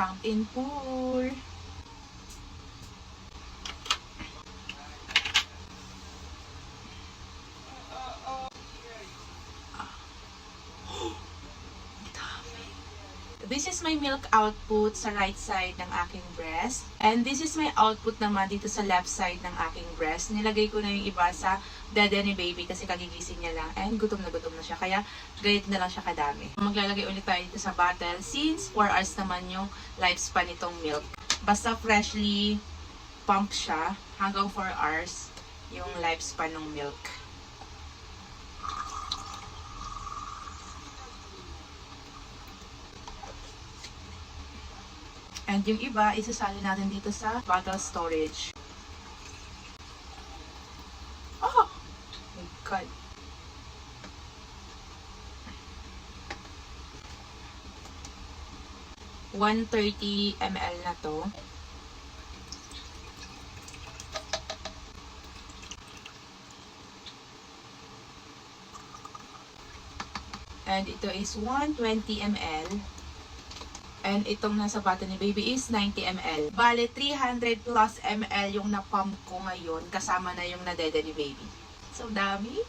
pump and pour. This is my milk output sa right side ng aking breast. And this is my output naman dito sa left side ng aking breast. Nilagay ko na yung iba sa dede ni baby kasi kagigising niya lang. And gutom na siya. Kaya ganit na lang siya kadami. Maglalagay ulit tayo dito sa bottle since 4 hours naman yung lifespan nitong milk. Basta freshly pump siya hanggang 4 hours yung lifespan ng milk. And yung iba, isasali natin dito sa bottle storage. Oh! My God. $130 ml na to. And ito is 120 ml. And itong nasa bottle ni baby is 90 ml. Bale, 300 plus ml yung na-pump ko ngayon kasama na yung nadede ni baby. So, dami!